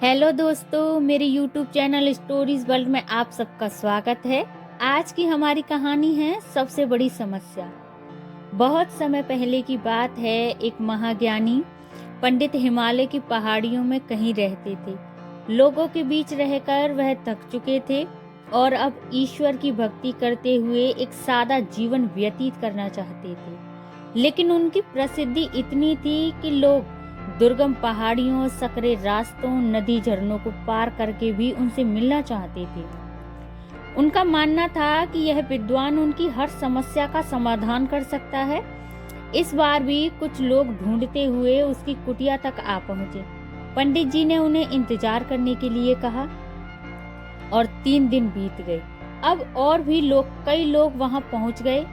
Hello दोस्तों, मेरे YouTube channel stories world में आप सबका स्वागत है। आज की हमारी कहानी है सबसे बड़ी समस्या। बहुत समय पहले की बात है। एक महाज्ञानी पंडित हिमालय की पहाड़ियों में कहीं रहते थे। लोगों के बीच रहकर वह थक चुके थे और अब ईश्वर की भक्ति करते हुए एक सादा जीवन व्यतीत करना चाहते थे। लेकिन उनकी प्रसिद्धि इतनी थी कि लोग दुर्गम पहाड़ियों, सकरे रास्तों, नदी झरनों को पार करके भी उनसे मिलना चाहते थे। उनका मानना था कि यह विद्वान उनकी हर समस्या का समाधान कर सकता है। इस बार भी कुछ लोग ढूंढते हुए उसकी कुटिया तक आ पहुंचे। पंडित जी ने उन्हें इंतजार करने के लिए कहा और 3 दिन बीत गए। अब और भी कई लोग वहां पहुंच गए।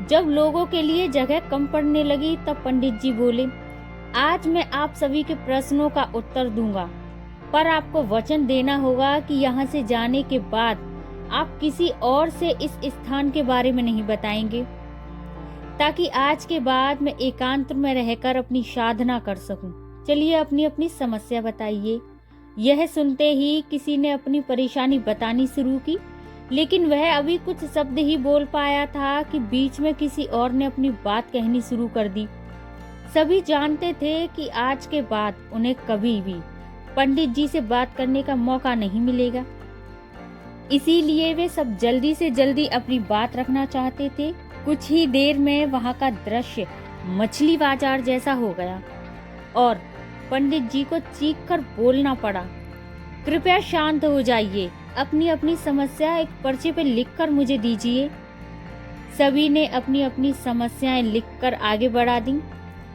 जब लोगों के लिए जगह कम पड़ने लगी तब पंडित जी बोले, आज मैं आप सभी के प्रश्नों का उत्तर दूंगा, पर आपको वचन देना होगा कि यहाँ से जाने के बाद आप किसी और से इस स्थान के बारे में नहीं बताएंगे, ताकि आज के बाद मैं एकांत में रहकर अपनी साधना कर सकूं। चलिए अपनी अपनी समस्या बताइए। यह सुनते ही किसी ने अपनी परेशानी बतानी शुरू की, लेकिन वह अभी कुछ शब्द ही बोल पाया था कि बीच में किसी और ने अपनी बात कहनी शुरू कर दी। सभी जानते थे कि आज के बाद उन्हें कभी भी पंडित जी से बात करने का मौका नहीं मिलेगा। इसीलिए वे सब जल्दी से जल्दी अपनी बात रखना चाहते थे। कुछ ही देर में वहां का दृश्य मछली बाजार जैसा हो गया और पंडित जी को चीख कर बोलना पड़ा, कृपया शांत हो जाइए, अपनी अपनी समस्या एक पर्चे पर लिखकर मुझे दीजिए। सभी ने अपनी अपनी समस्याएं लिखकर आगे बढ़ा दी।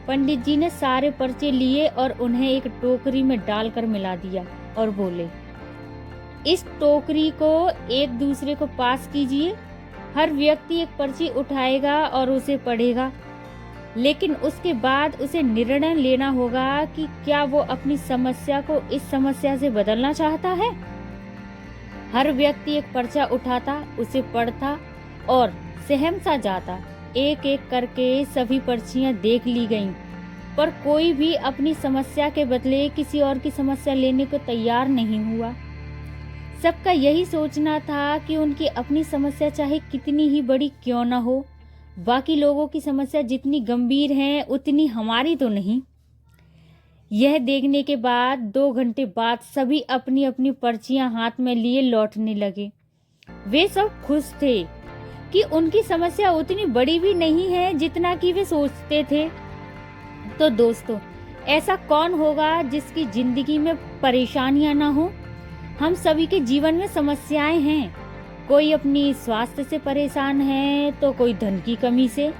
पंडित जी ने सारे पर्चे लिए और उन्हें एक टोकरी में डालकर मिला दिया और बोले, इस टोकरी को एक दूसरे को पास कीजिए। हर व्यक्ति एक पर्ची उठाएगा और उसे पढ़ेगा, लेकिन उसके बाद उसे निर्णय लेना होगा कि क्या वो अपनी समस्या को इस समस्या से बदलना चाहता है। हर व्यक्ति एक पर्चा उठाता, उसे पढ़ता और सहम सा जाता। एक एक करके सभी पर्चियां देख ली गईं, पर कोई भी अपनी समस्या के बदले किसी और की समस्या लेने को तैयार नहीं हुआ। सबका यही सोचना था कि उनकी अपनी समस्या चाहे कितनी ही बड़ी क्यों न हो, बाकी लोगों की समस्या जितनी गंभीर है उतनी हमारी तो नहीं। यह देखने के बाद 2 घंटे बाद सभी अपनी अपनी पर्चियां हाथ में लिए लौटने लगे। वे सब खुश थे कि उनकी समस्या उतनी बड़ी भी नहीं है जितना कि वे सोचते थे। तो दोस्तों, ऐसा कौन होगा जिसकी जिंदगी में परेशानियां ना हो? हम सभी के जीवन में समस्याएं हैं। कोई अपनी स्वास्थ्य से परेशान है तो कोई धन की कमी से।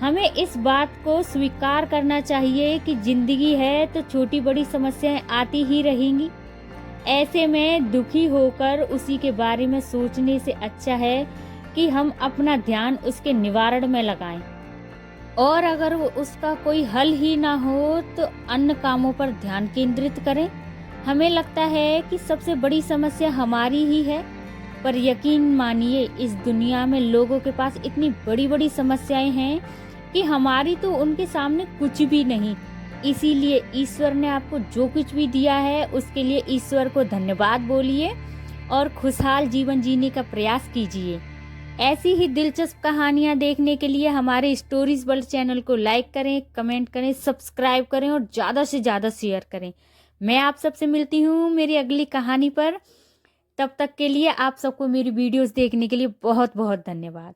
हमें इस बात को स्वीकार करना चाहिए कि जिंदगी है तो छोटी बड़ी समस्याएं आती ही रहेंगी। ऐसे में दुखी होकर उसी के बारे में सोचने से अच्छा है कि हम अपना ध्यान उसके निवारण में लगाएं, और अगर वो उसका कोई हल ही ना हो तो अन्य कामों पर ध्यान केंद्रित करें। हमें लगता है कि सबसे बड़ी समस्या हमारी ही है, पर यकीन मानिए इस दुनिया में लोगों के पास इतनी बड़ी बड़ी समस्याएं हैं कि हमारी तो उनके सामने कुछ भी नहीं। इसीलिए ईश्वर ने आपको जो कुछ भी दिया है उसके लिए ईश्वर को धन्यवाद बोलिए और खुशहाल जीवन जीने का प्रयास कीजिए। ऐसी ही दिलचस्प कहानियां देखने के लिए हमारे स्टोरीज वर्ल्ड चैनल को लाइक करें, कमेंट करें, सब्सक्राइब करें और ज़्यादा से ज़्यादा शेयर करें। मैं आप सबसे मिलती हूँ मेरी अगली कहानी पर। तब तक के लिए आप सबको मेरी वीडियोस देखने के लिए बहुत बहुत धन्यवाद।